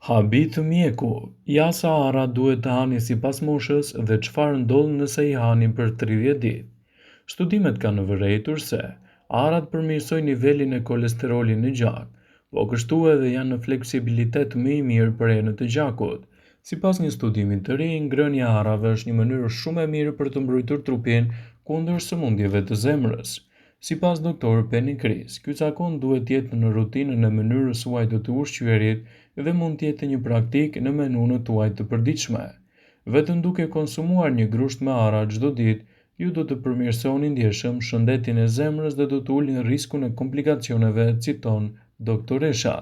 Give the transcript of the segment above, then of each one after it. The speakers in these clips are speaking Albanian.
Habit mjeku, ja sa ara duhet të hani sipas moshës dhe çfarë ndodh nëse i hani për 30 ditë. Studimet kanë vërejtur se arat përmirësojnë nivelin e kolesterolit në gjak, po kështu edhe janë në fleksibilitet më i mirë për enët e gjakut. Sipas një studimi të ri, ngrënia e arave është një mënyrë shumë e mirë për të mbrojtur trupin kundër sëmundjeve të zemrës. Sipas doktor Penny Chris, ky cakon duhet të jetë në rutinën e mënyrës suaj të ushqyerit dhe mund të jetë një praktikë në menunët tuaj të përditshme. Vetëm duke konsumuar një grusht me ara çdo ditë, ju do të përmirësoni ndjeshëm shëndetin e zemrës dhe do të ulni riskun e komplikacioneve, citon doktoresha.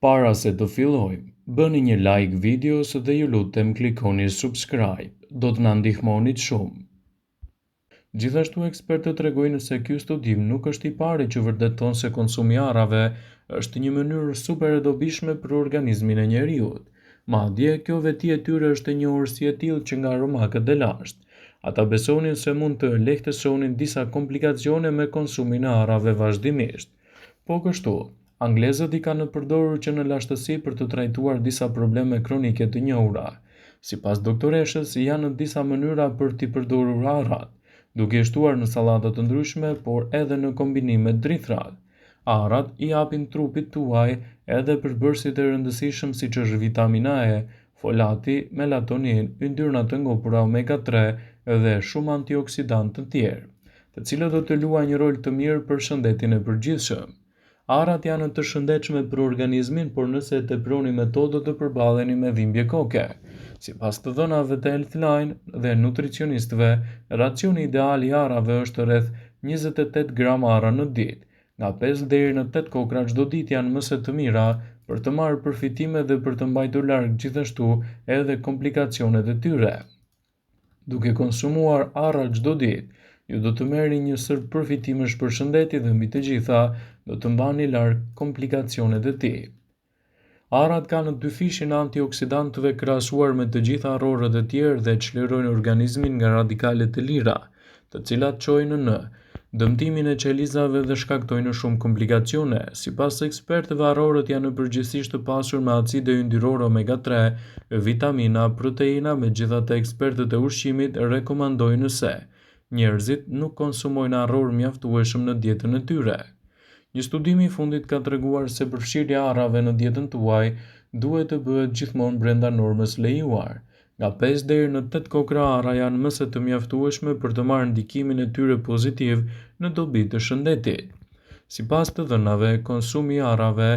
Para se të fillojmë, bëni një like videos dhe ju lutem klikoni subscribe, do të na ndihmonit shumë. Gjithashtu ekspertët tregojnë se ky studim nuk është i pari që vërteton se konsumi i arave është një mënyrë super e dobishme për organizmin e njeriut. Madje kjo veti e tyre është e njohur si e tillë që nga aromakët e lashtë. Ata besonin se mund të lehtësonin disa komplikacione me konsumin e arave vazhdimisht. Po kështu, anglezët i kanë përdorur që në lashtësi për të trajtuar disa probleme kronike të njohura. Sipas doktoreshës, janë disa mënyra për t'i përdorur arat, duke i shtuar në sallata të ndryshme, por edhe në kombinime drithrat. Arat i japin trupit tuaj edhe përbërësit e rëndësishëm siç është vitamina E, folati, melatonin, yndyrna të ngopura omega 3 dhe shumë antioksidantë të tjerë, të cilët do të luajnë një rol të mirë për shëndetin e përgjithshëm. Arat janë të shëndetshme për organizmin, por nëse e teproni me to do të përballeni me dhimbje koke. Sipas të dhënave të Healthline dhe nutricionistëve, racioni ideal i arave është rreth 28 gram ara në ditë. Nga 5 deri në 8 kokra çdo ditë janë mëse të mira për të marrë përfitime dhe për të mbajtur larg gjithashtu edhe komplikacionet e tyre. Duke konsumuar arra çdo ditë, ju do të merrni një sër përfitimesh për shëndetin dhe mbi të gjitha do të mbani larg komplikacionet e tij. Arat kanë dyfishin antioksidantëve krahasuar me të gjitha arrorët e tjerë dhe çlirojnë organizmin nga radikalet e lira, të cilat çojnë në dëmtimin e qelizave dhe shkaktojnë shumë komplikacione. Sipas ekspertëve, arrorët janë përgjithsisht të pasur me acide yndyrore omega 3, vitamina, proteina, megjithatë ekspertët e ushqimit rekomandojnë se njerëzit nuk konsumojnë arror mjaftueshëm në dietën e tyre. Një studim i fundit ka treguar se përfshirja e arrave në dietën tuaj duhet të bëhet gjithmonë brenda normës lejuar. Nga 5 deri në 8 kokra ara janë mëse të mjaftueshme për të marrë ndikimin e tyre pozitiv në dobi të shëndetit. Sipas të dhënave, konsumi i arrave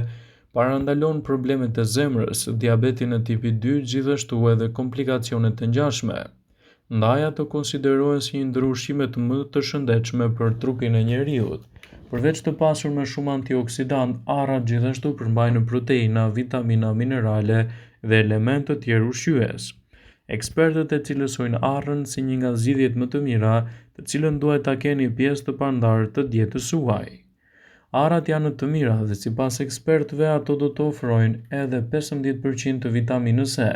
parandalon problemet e zemrës, diabetin e tipit 2, gjithashtu edhe komplikacionet të ngjashme. Ndaj ato konsiderohen si një ndër ushqimet më të shëndetshme për trupin e njeriut. Përveç të pasur me shumë antioksidant, arrat gjithashtu përmbajnë proteina, vitamina, minerale dhe elementë të tjerë ushqyes. Ekspertët e cilësojnë arrën si një nga zgjidhjet më të mira, të cilën duhet ta keni pjesë të parandarë të dietës suaj. Arrat janë të mira dhe sipas ekspertëve ato do të ofrojnë edhe 15% të vitaminës E.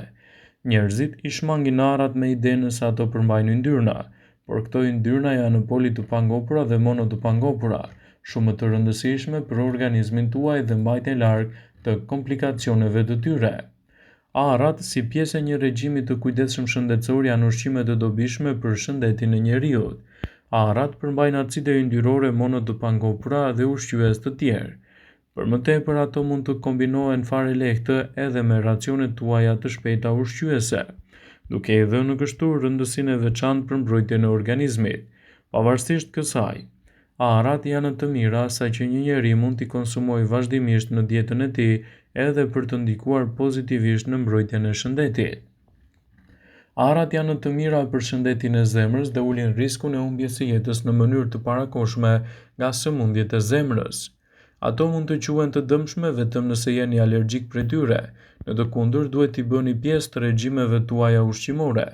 Njerëzit i shmangin arrat me idenë se ato përmbajnë yndyrna, por këto yndyrna janë poli të pangopura dhe mono të pangopura, shumë të rëndësishme për organizmin tuaj dhe mbajtjen larg të komplikacioneve të tyre. Arrat, si pjesë e një regjimi të kujdesshëm shëndetësor, janë ushqime të dobishme për shëndetin e njeriut. Arrat përmbajnë acide yndyrore, mono të pangopura dhe ushqyes të tjerë. Për më tepër, ato mund të kombinohen fare lehtë edhe me racionet tuaja të shpejta ushqyese, duke i dhënë kështu rëndësinë e veçantë për mbrojtjen e organizmit. Pavarësisht kësaj, arat janë të mira saqë një njeri mund t'i konsumojë vazhdimisht në dietën e tij edhe për të ndikuar pozitivisht në mbrojtjen e shëndetit. Arat janë të mira për shëndetin e zemrës dhe ulin riskun e humbjes së jetës në mënyrë të parakohshme nga sëmundjet e zemrës. Ato mund të quhen të dëmshme vetëm nëse jeni alergjik prej tyre, në të kundërt duhet t'i bëni pjesë të regjimeve tuaja ushqimore.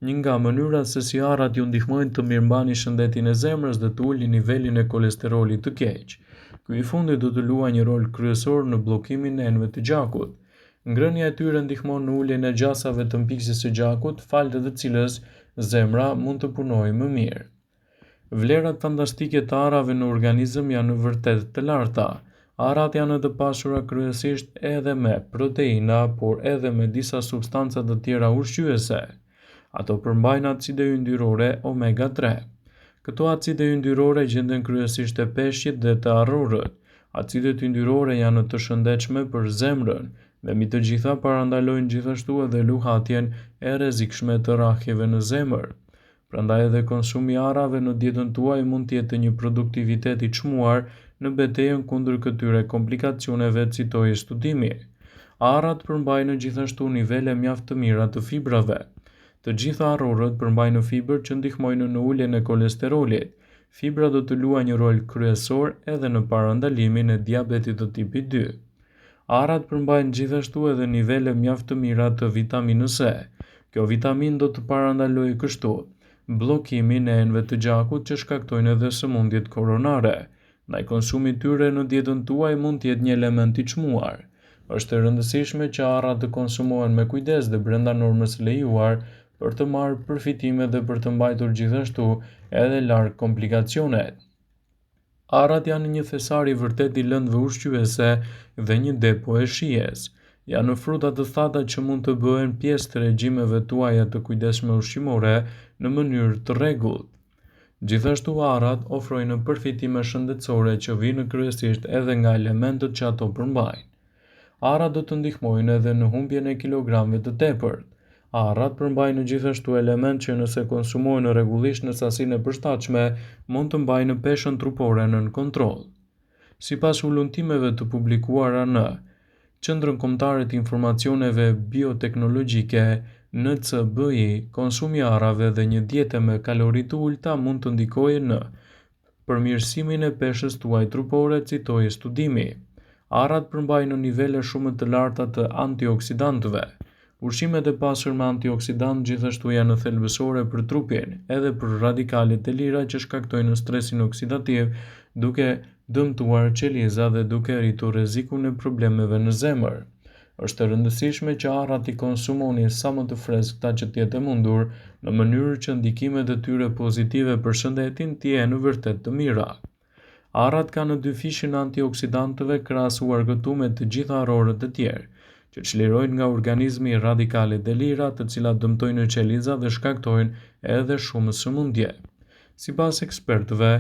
Një nga mënyrat se si arrat ju ndihmojnë të mirëmbani shëndetin e zemrës dhe të ulni nivelin e kolesterolit të keq. Ky i fundit do të luajë një rol kryesor në bllokimin e enëve të gjakut. Ngrënia e tyre ndihmon në uljen e gjasave të mpiksjes së gjakut, falë të cilës zemra mund të punojë më mirë. Vlerat fantastike të arrave në organizëm janë vërtet të larta. Arat janë të pasura kryesisht edhe me proteina, por edhe me disa substanca të tjera ushqyese. Ato përmbajnë acide yndyrore omega-3. Këto acide yndyrore gjenden kryesisht te peshqit dhe te arrorët. Acidet yndyrore janë të shëndetshme për zemrën dhe mbi të gjitha parandalojnë gjithashtu edhe luhatjen e rrezikshme të rrahjeve në zemër. Prandaj edhe konsumi i arrave në dietën tuaj mund të jetë një produktivitet i çmuar në betejën kundër këtyre komplikacioneve, citoi studimi. Arrat përmbajnë gjithashtu nivele mjaft të mira të fibrave. Të gjitha arrorët përmbajnë fibër që ndihmojnë në uljen e kolesterolit. Fibra do të luajë një rol kryesor edhe në parandalimin e diabetit të tipit 2. Arrat përmbajnë gjithashtu edhe nivele mjaft të mira të vitaminës C. Kjo vitaminë do të parandalojë kështu bllokimin e enëve të gjakut që shkaktojnë edhe sëmundjet koronare. Ndaj konsumi i tyre në dietën tuaj mund të jetë një element i çmuar. Është e rëndësishme që arrat të konsumohen me kujdes dhe brenda normës së lejuar për të marrë përfitime dhe për të mbajtur gjithashtu edhe larg komplikacionet. Arrat janë një thesar i vërtet i lëndëve ushqyese dhe një depo e shijes. Janë fruta të thata që mund të bëhen pjesë të regjimeve tuaja të kujdesshme ushqimore në mënyrë të rregullt. Gjithashtu arrat ofrojnë përfitime shëndetësore që vijnë kryesisht edhe nga elementët që ato përmbajnë. Arrat do të ndihmojnë edhe në humbjen e kilogramëve të tepërt. Arrat përmbajnë gjithashtu element që nëse konsumohen rregullisht në sasinë e përshtatshme, mund të mbajnë peshën trupore nën kontroll. Sipas ullumtimeve të publikuara në Qendrën Kombëtare të Informacioneve Bioteknologjike NCBI, konsumi i arrave dhe një dietë me kalori të ulta mund të ndikojë në përmirësimin e peshës tuaj trupore, citoi studimi. Arrat përmbajnë nivele shumë të larta të antioksidantëve. Ushqimet e pasur me antioksidantë gjithashtu janë thelbësore për trupin, edhe për radikalet e lira që shkaktojnë stresin oksidativ, duke dëmtuar qelizat dhe duke rritur rrezikun e problemeve në zemër. Është e rëndësishme që arrat i konsumoni sa më të freskëta që të jetë e mundur, në mënyrë që ndikimet e tyre pozitive për shëndetin të jenë vërtet të mira. Arrat kanë dy fishin antioksidantëve krahasuar këtu me të gjitha arrorët e tjerë, që çlirojnë nga organizmi radikalet e lira, të cilat dëmtojnë qelizat dhe shkaktojnë edhe shumë sëmundje. Sipas ekspertëve,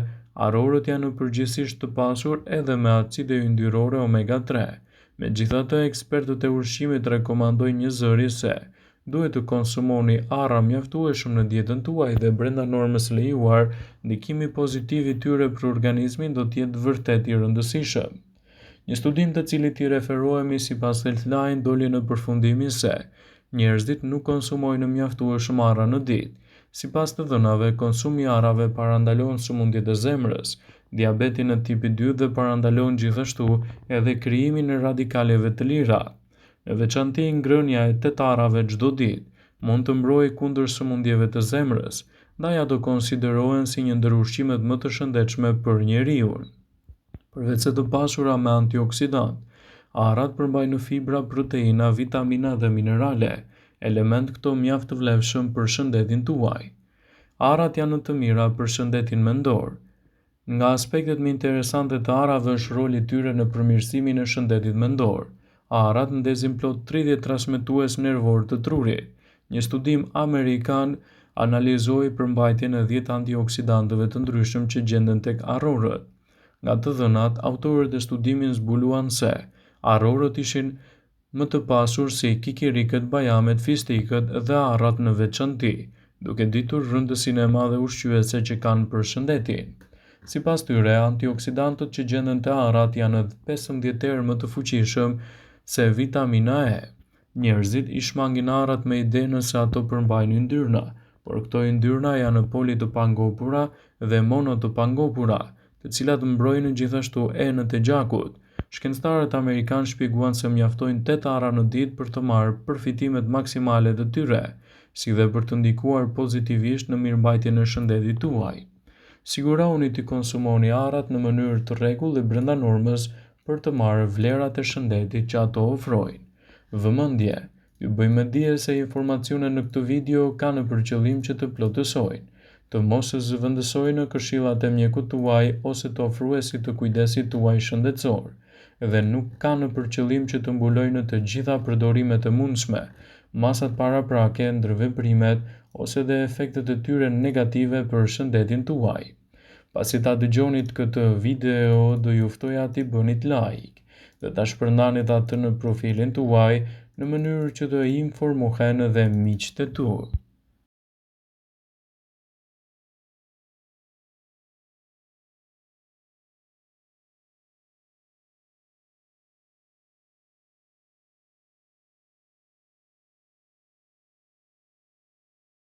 arrorët janë përgjithsisht të pasur edhe me acide yndyrore omega-3. Megjithatë, ekspertët e ushqimit rekomandojnë një zëri se duhet të konsumoni arra mjaftueshëm në dietën tuaj dhe brenda normës së lejuar, ndikimi pozitiv i tyre për organizmin do të jetë vërtet i rëndësishëm. Një studim të cilit i referohemi sipas Healthline doli në përfundimin se njerëzit nuk konsumojnë mjaftueshëm arra në ditë. Sipas të dhënave, konsumi i arrave parandalon sëmundjet e zemrës, diabetin e tipit 2 dhe parandalon gjithashtu edhe krijimin e radikaleve të lira. Në veçanti ngrënia e 8 arrave çdo ditë mund të mbrojë kundër sëmundjeve të zemrës, ndaj ato konsiderohen si një ndër ushqimet më të shëndetshme për njeriun. Përveç se të pasura me antioksidant, arrat përmbajnë fibra, proteina, vitamina dhe minerale, element këto mjaft të vlefshëm për shëndetin tuaj. Arrat janë të mira për shëndetin mendor. Nga aspektet më interesante të arrave është roli i tyre në përmirësimin e shëndetit mendor. Arrat ndezin plot 30 transmetues nervor të trurit. Një studim amerikan analizoi përmbajtjen e 10 antioksidantëve të ndryshëm që gjenden tek arrorët. Nga të dhënat, autorët e studimit zbuluan se arrorët ishin më të pasur si kikirikët, bajamet, fistikët dhe arrat në veçanti, duke ditur rëndësinë e madhe ushqyese që kanë për shëndetin. Sipas tyre, antioksidantët që gjenden te arrat janë 15 herë më të fuqishëm se vitamina E. Njerëzit i shmangin arrat me idenë se ato përmbajnë yndyrna, por këto yndyrna janë poli të pangopura dhe mono të pangopura, të cilat mbrojnë gjithashtu enët e gjakut. Shkencëtarët amerikanë shpjeguan se mjaftojnë 8 arra në ditë për të marrë përfitimet maksimale të tyre, si dhe për të ndikuar pozitivisht në mirëmbajtjen e shëndetit tuaj. Sigurohuni të konsumoni arrat në mënyrë të rregullt dhe brenda normës për të marrë vlerat e shëndetit që ato ofrojnë. Vëmendje, ju bëjmë dije se informacionet në këtë video kanë për qëllim që të plotësojnë, të mos zëvendësojnë këshillat e mjekut tuaj ose të ofruesit të kujdesit tuaj shëndetësor. dhe nuk kanë për qëllim që të mbulojnë të gjitha përdorimet e mundshme, masat paraprake, ndërveprimet ose dhe efektet e tyre negative për shëndetin tuaj. Pasi ta dëgjonit këtë video, do ju ftoja t'i bënit like dhe ta shpërndanit atë në profilin tuaj në mënyrë që të informohen edhe miqtë e tu.